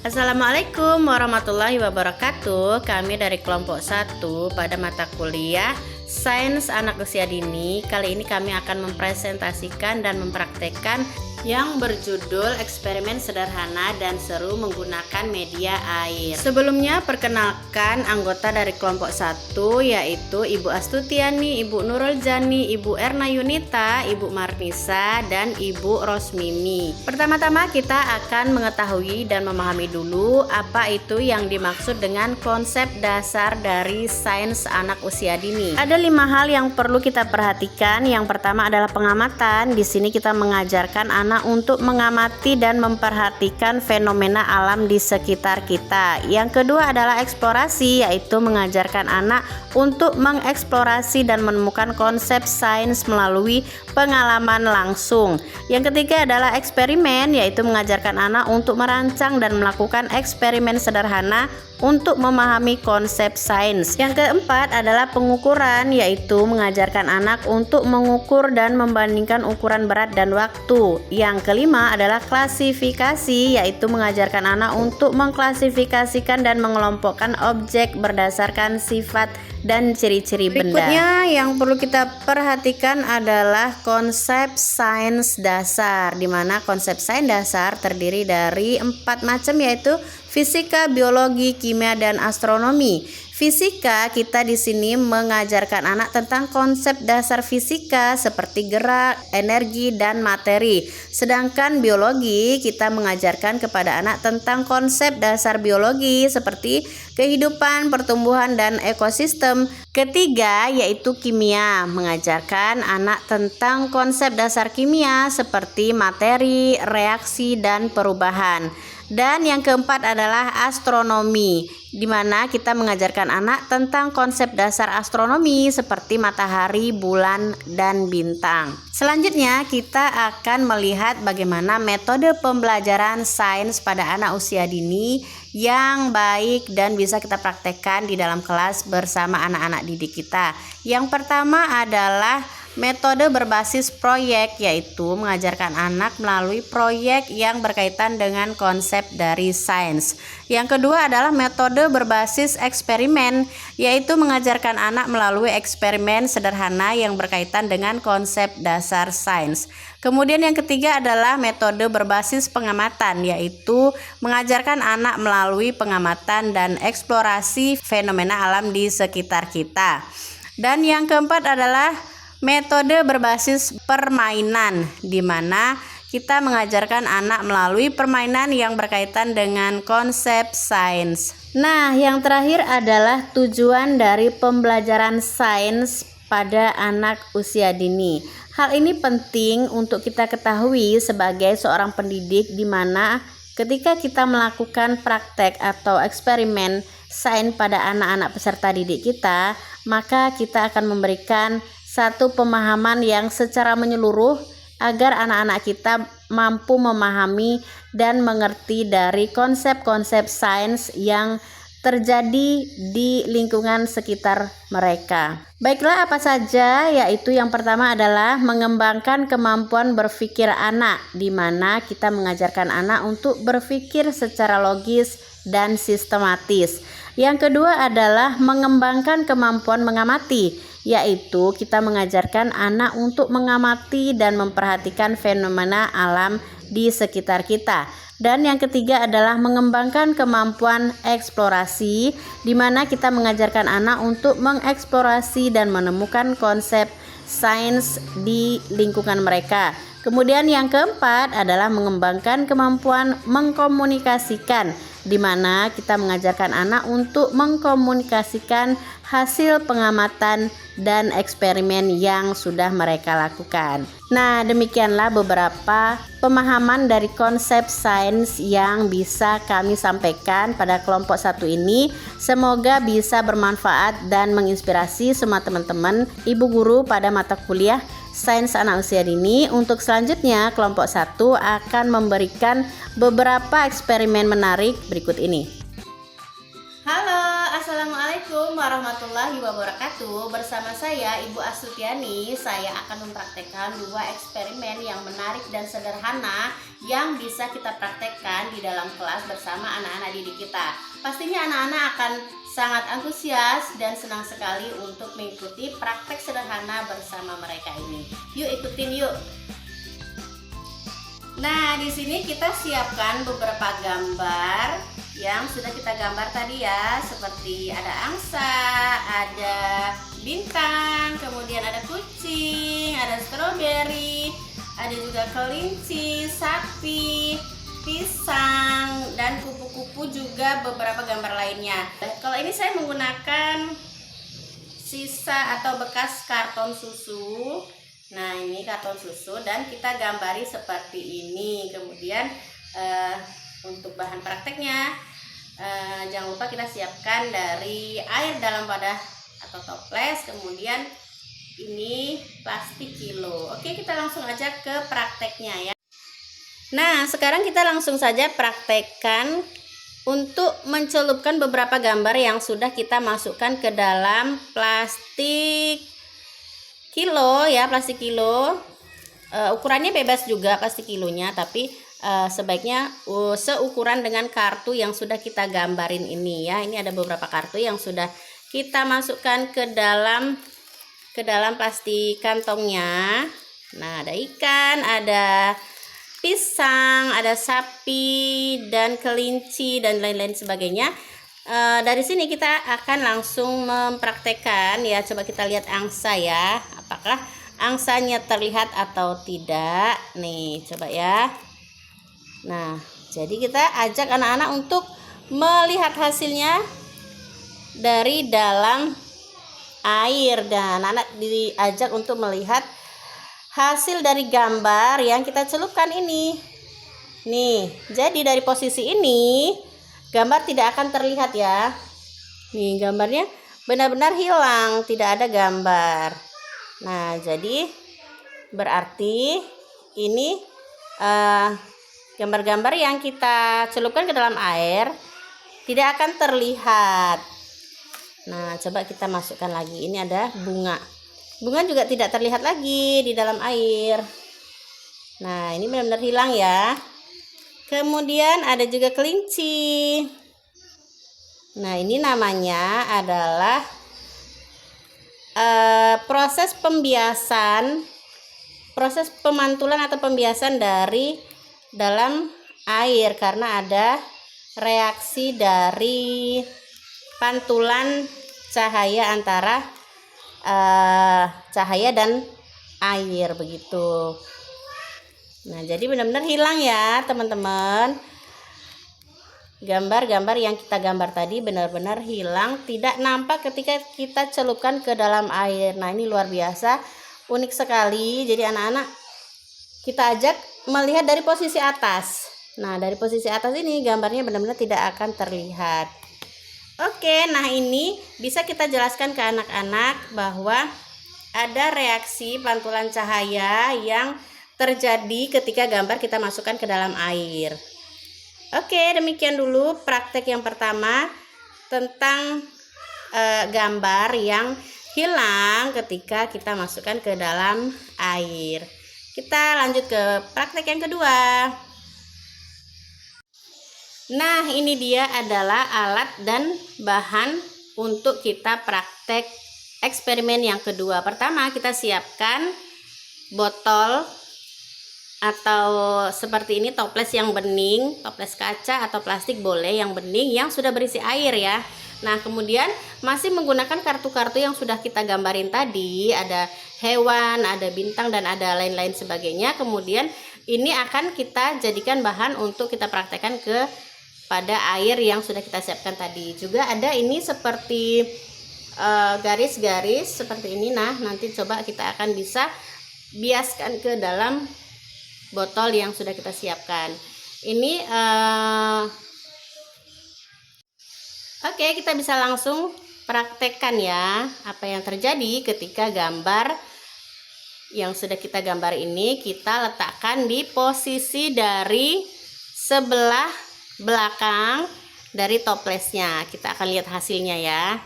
Assalamualaikum warahmatullahi wabarakatuh. Kami dari kelompok 1 pada mata kuliah Sains Anak Usia Dini. Kali ini kami akan mempresentasikan dan mempraktekkan yang berjudul eksperimen sederhana dan seru menggunakan media air. Sebelumnya perkenalkan anggota dari kelompok 1, yaitu Ibu Astutiani, Ibu Nurul Jani, Ibu Erna Yunita, Ibu Marnisa, dan Ibu Rosmimi. Pertama-tama kita akan mengetahui dan memahami dulu apa itu yang dimaksud dengan konsep dasar dari sains anak usia dini. Ada 5 hal yang perlu kita perhatikan. Yang pertama adalah pengamatan. Di sini kita mengajarkan anak untuk mengamati dan memperhatikan fenomena alam di sekitar kita. Yang kedua adalah eksplorasi, yaitu mengajarkan anak untuk mengeksplorasi dan menemukan konsep sains melalui pengalaman langsung. Yang ketiga adalah eksperimen, yaitu mengajarkan anak untuk merancang dan melakukan eksperimen sederhana untuk memahami konsep sains. Yang keempat adalah pengukuran, yaitu mengajarkan anak untuk mengukur dan membandingkan ukuran berat dan waktu. Yang kelima adalah klasifikasi, yaitu mengajarkan anak untuk mengklasifikasikan dan mengelompokkan objek berdasarkan sifat dan ciri-ciri benda. Berikutnya yang perlu kita perhatikan adalah konsep sains dasar, di mana konsep sains dasar terdiri dari 4 macam, yaitu fisika, biologi, kimia, dan astronomi. Fisika, kita di sini mengajarkan anak tentang konsep dasar fisika seperti gerak, energi, dan materi. Sedangkan biologi, kita mengajarkan kepada anak tentang konsep dasar biologi seperti kehidupan, pertumbuhan, dan ekosistem. Ketiga, yaitu kimia, mengajarkan anak tentang konsep dasar kimia seperti materi, reaksi, dan perubahan. Dan yang keempat adalah astronomi, di mana kita mengajarkan anak tentang konsep dasar astronomi seperti matahari, bulan, dan bintang. Selanjutnya kita akan melihat bagaimana metode pembelajaran sains pada anak usia dini yang baik dan bisa kita praktekkan di dalam kelas bersama anak-anak didik kita. Yang pertama adalah metode berbasis proyek, yaitu mengajarkan anak melalui proyek yang berkaitan dengan konsep dari sains. Yang kedua adalah metode berbasis eksperimen, yaitu mengajarkan anak melalui eksperimen sederhana yang berkaitan dengan konsep dasar sains. Kemudian yang ketiga adalah metode berbasis pengamatan, yaitu mengajarkan anak melalui pengamatan dan eksplorasi fenomena alam di sekitar kita. Dan yang keempat adalah metode berbasis permainan, di mana kita mengajarkan anak melalui permainan yang berkaitan dengan konsep sains. Nah, yang terakhir adalah tujuan dari pembelajaran sains pada anak usia dini. Hal ini penting untuk kita ketahui sebagai seorang pendidik, di mana ketika kita melakukan praktek atau eksperimen sains pada anak-anak peserta didik kita, maka kita akan memberikan satu pemahaman yang secara menyeluruh agar anak-anak kita mampu memahami dan mengerti dari konsep-konsep sains yang terjadi di lingkungan sekitar mereka. Baiklah, apa saja? Yaitu yang pertama adalah mengembangkan kemampuan berpikir anak, di mana kita mengajarkan anak untuk berpikir secara logis dan sistematis. Yang kedua adalah mengembangkan kemampuan mengamati, yaitu kita mengajarkan anak untuk mengamati dan memperhatikan fenomena alam di sekitar kita. Dan yang ketiga adalah mengembangkan kemampuan eksplorasi, di mana kita mengajarkan anak untuk mengeksplorasi dan menemukan konsep sains di lingkungan mereka. Kemudian yang keempat adalah mengembangkan kemampuan mengkomunikasikan, di mana kita mengajarkan anak untuk mengkomunikasikan hasil pengamatan dan eksperimen yang sudah mereka lakukan. Nah, demikianlah beberapa pemahaman dari konsep sains yang bisa kami sampaikan pada kelompok 1 ini. Semoga bisa bermanfaat dan menginspirasi semua teman-teman ibu guru pada mata kuliah Sains Anak Usia Dini. Untuk selanjutnya, kelompok 1 akan memberikan beberapa eksperimen menarik berikut ini. Halo, assalamualaikum Assalamualaikum warahmatullahi wabarakatuh. Bersama saya Ibu Astutiani, saya akan mempraktekkan dua eksperimen yang menarik dan sederhana yang bisa kita praktekkan di dalam kelas bersama anak-anak didik kita. Pastinya anak-anak akan sangat antusias dan senang sekali untuk mengikuti praktek sederhana bersama mereka ini. Yuk ikutin yuk. Nah, di sini kita siapkan beberapa gambar yang sudah kita gambar tadi ya, seperti ada angsa, ada bintang, kemudian ada kucing, ada stroberi, ada juga kelinci, sapi, pisang, dan kupu-kupu, juga beberapa gambar lainnya. Kalau ini saya menggunakan sisa atau bekas karton susu. Nah, ini karton susu dan kita gambari seperti ini. Kemudian untuk bahan prakteknya jangan lupa kita siapkan dari air dalam wadah atau toples, kemudian ini plastik kilo. Oke, kita langsung aja ke prakteknya ya. Nah, sekarang kita langsung saja praktekkan untuk mencelupkan beberapa gambar yang sudah kita masukkan ke dalam plastik kilo ya, plastik kilo. Ukurannya bebas juga plastik kilonya, tapi sebaiknya seukuran dengan kartu yang sudah kita gambarin ini ya. Ini ada beberapa kartu yang sudah kita masukkan ke dalam plastik kantongnya. Nah, ada ikan, ada pisang, ada sapi dan kelinci dan lain-lain sebagainya. Dari sini kita akan langsung mempraktekkan ya. Coba kita lihat angsa ya, apakah angsanya terlihat atau tidak. Nih, coba ya. Nah, jadi kita ajak anak-anak untuk melihat hasilnya dari dalam air, dan anak diajak untuk melihat hasil dari gambar yang kita celupkan ini. Nih, jadi dari posisi ini gambar tidak akan terlihat ya. Nih, gambarnya benar-benar hilang, tidak ada gambar. Nah, jadi berarti ini gambar-gambar yang kita celupkan ke dalam air tidak akan terlihat. Nah, coba kita masukkan lagi. Ini ada bunga. Bunga juga tidak terlihat lagi di dalam air. Nah, ini benar-benar hilang ya. Kemudian ada juga kelinci. Nah, ini namanya adalah proses pembiasan, proses pemantulan atau pembiasan dari dalam air, karena ada reaksi dari pantulan cahaya antara cahaya dan air begitu. Nah, jadi benar-benar hilang ya teman-teman. Gambar-gambar yang kita gambar tadi benar-benar hilang, tidak nampak ketika kita celupkan ke dalam air. Nah, ini luar biasa, unik sekali. Jadi anak-anak kita ajak melihat dari posisi atas. Nah, dari posisi atas ini gambarnya benar-benar tidak akan terlihat. Oke, nah ini bisa kita jelaskan ke anak-anak bahwa ada reaksi pantulan cahaya yang terjadi ketika gambar kita masukkan ke dalam air. Oke, demikian dulu praktek yang pertama tentang gambar yang hilang ketika kita masukkan ke dalam air. Kita lanjut ke praktek yang kedua. Nah, ini dia adalah alat dan bahan untuk kita praktek eksperimen yang kedua. Pertama, kita siapkan botol atau seperti ini, toples yang bening, toples kaca atau plastik boleh yang bening yang sudah berisi air ya. Nah, kemudian masih menggunakan kartu-kartu yang sudah kita gambarin tadi, ada hewan, ada bintang, dan ada lain-lain sebagainya. Kemudian ini akan kita jadikan bahan untuk kita praktekkan pada air yang sudah kita siapkan tadi. Juga ada ini seperti garis-garis seperti ini. Nah, nanti coba kita akan bisa biaskan ke dalam botol yang sudah kita siapkan. Ini oke, kita bisa langsung praktekkan ya apa yang terjadi ketika gambar yang sudah kita gambar ini kita letakkan di posisi dari sebelah belakang dari toplesnya. Kita akan lihat hasilnya ya.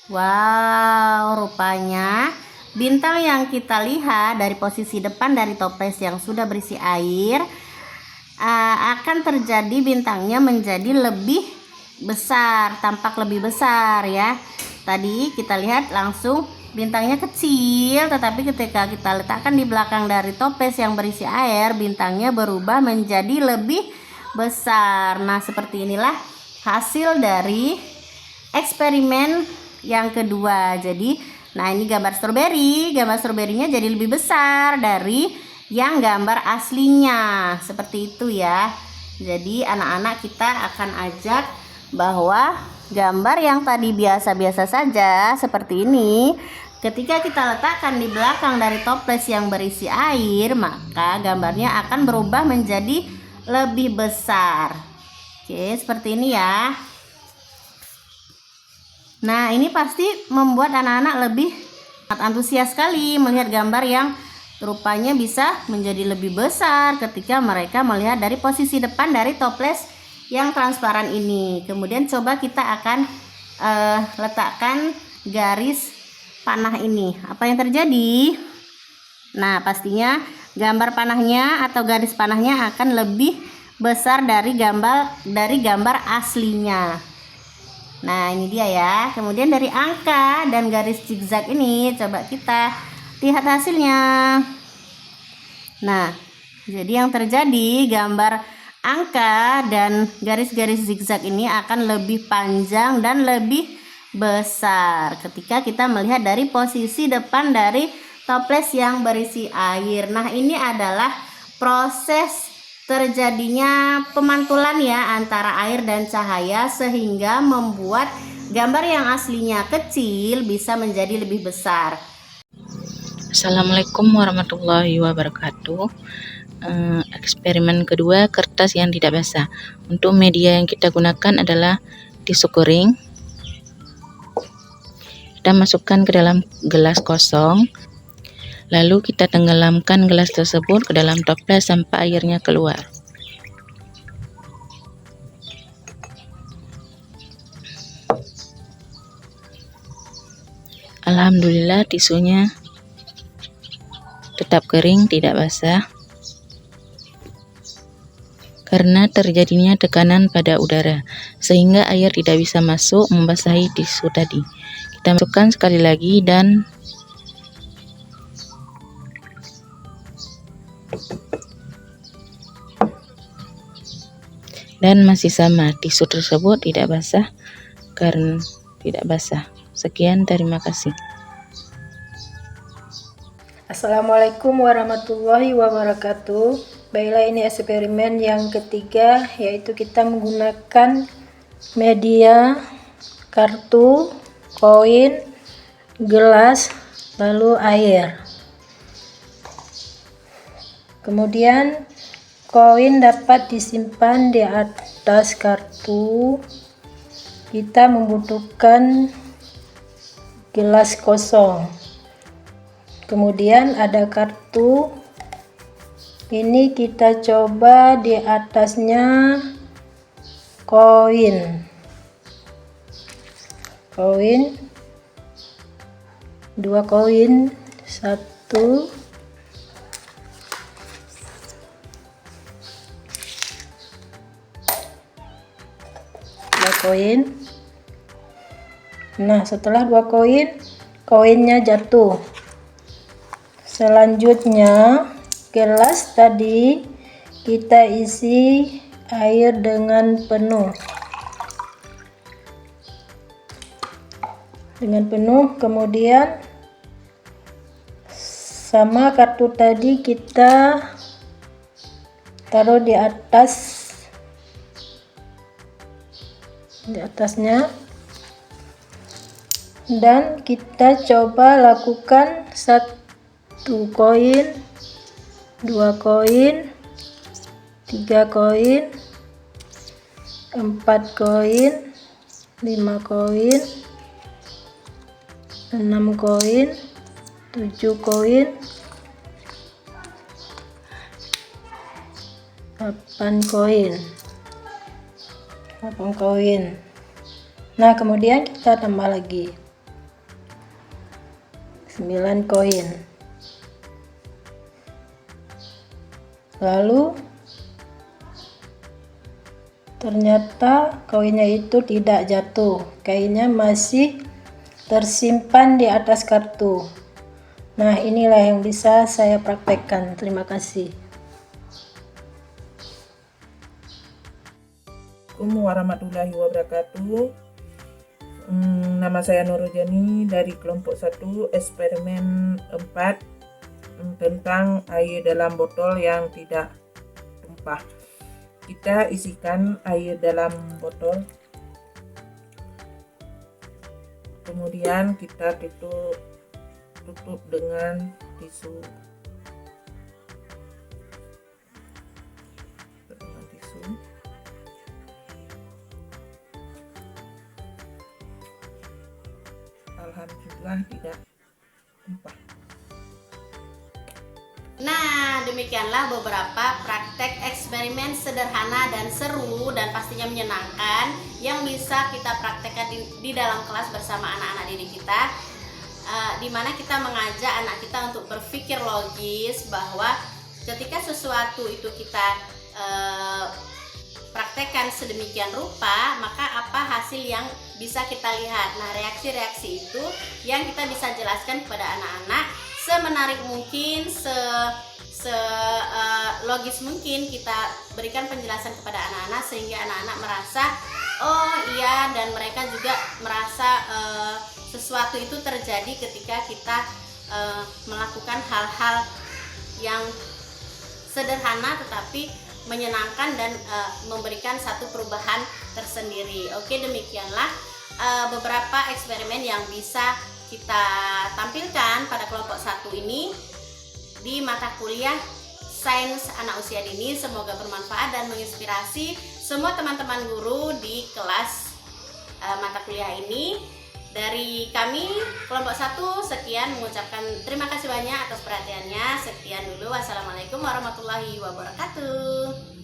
Wow, rupanya bintang yang kita lihat dari posisi depan dari toples yang sudah berisi air akan terjadi bintangnya menjadi lebih besar, tampak lebih besar ya. Tadi kita lihat langsung bintangnya kecil, tetapi ketika kita letakkan di belakang dari toples yang berisi air, bintangnya berubah menjadi lebih besar. Nah, seperti inilah hasil dari eksperimen yang kedua. Jadi, nah ini gambar stroberinya jadi lebih besar dari yang gambar aslinya. Seperti itu ya. Jadi anak-anak kita akan ajak bahwa gambar yang tadi biasa-biasa saja seperti ini, ketika kita letakkan di belakang dari toples yang berisi air, maka gambarnya akan berubah menjadi lebih besar. Oke, seperti ini ya. Nah, ini pasti membuat anak-anak lebih antusias sekali melihat gambar yang rupanya bisa menjadi lebih besar ketika mereka melihat dari posisi depan dari toples yang transparan ini. Kemudian coba kita akan letakkan garis panah ini. Apa yang terjadi? Nah, pastinya gambar panahnya atau garis panahnya akan lebih besar dari gambar aslinya. Nah, ini dia ya. Kemudian dari angka dan garis zigzag ini coba kita lihat hasilnya. Nah, jadi yang terjadi gambar angka dan garis-garis zigzag ini akan lebih panjang dan lebih besar ketika kita melihat dari posisi depan dari toples yang berisi air. Nah, ini adalah proses terjadinya pemantulan ya antara air dan cahaya sehingga membuat gambar yang aslinya kecil bisa menjadi lebih besar. Assalamualaikum warahmatullahi wabarakatuh. Eksperimen kedua, kertas yang tidak basah. Untuk media yang kita gunakan adalah tisu kering. Kita masukkan ke dalam gelas kosong. Lalu kita tenggelamkan gelas tersebut ke dalam toples sampai airnya keluar. Alhamdulillah tisunya tetap kering, tidak basah. Karena terjadinya tekanan pada udara, sehingga air tidak bisa masuk membasahi tisu tadi. Kita masukkan sekali lagi dan masih sama, tisu tersebut tidak basah karena tidak basah. Sekian, terima kasih. Assalamualaikum warahmatullahi wabarakatuh. Baiklah, ini eksperimen yang ketiga, yaitu kita menggunakan media kartu, koin, gelas, lalu air. Kemudian koin dapat disimpan di atas kartu. Kita membutuhkan gelas kosong. Kemudian ada kartu. Ini kita coba di atasnya koin. Dua koin, satu. Koin. Nah, setelah dua koin, koinnya jatuh. Selanjutnya, gelas tadi kita isi air dengan penuh. Kemudian sama kartu tadi kita taruh di atasnya, dan kita coba lakukan 1 koin, 2 koin, 3 koin, 4 koin, 5 koin, 6 koin, 7 koin, 8 koin. 8 koin. Nah, kemudian kita tambah lagi 9 koin. Lalu ternyata koinnya itu tidak jatuh, kainnya masih tersimpan di atas kartu. Nah, inilah yang bisa saya praktekkan. Terima kasih. Assalamualaikum warahmatullahi wabarakatuh. Nama saya Nurujani dari kelompok 1 eksperimen 4 tentang air dalam botol yang tidak tumpah. Kita isikan air dalam botol, kemudian kita tutup dengan tisu. Alhamdulillah tidak tumpah. Nah, demikianlah beberapa praktek eksperimen sederhana dan seru dan pastinya menyenangkan yang bisa kita praktekkan di dalam kelas bersama anak-anak didik kita, di mana kita mengajak anak kita untuk berpikir logis bahwa ketika sesuatu itu kita praktekkan sedemikian rupa, maka apa hasil yang bisa kita lihat. Nah, reaksi-reaksi itu yang kita bisa jelaskan kepada anak-anak semenarik mungkin, logis mungkin kita berikan penjelasan kepada anak-anak sehingga anak-anak merasa oh iya, dan mereka juga merasa sesuatu itu terjadi ketika kita melakukan hal-hal yang sederhana tetapi menyenangkan dan memberikan satu perubahan tersendiri. Oke, demikianlah beberapa eksperimen yang bisa kita tampilkan pada kelompok 1 ini di mata kuliah Sains Anak Usia Dini. Semoga bermanfaat dan menginspirasi semua teman-teman guru di kelas mata kuliah ini. Dari kami kelompok 1 sekian, mengucapkan terima kasih banyak atas perhatiannya. Sekian dulu, wassalamualaikum warahmatullahi wabarakatuh.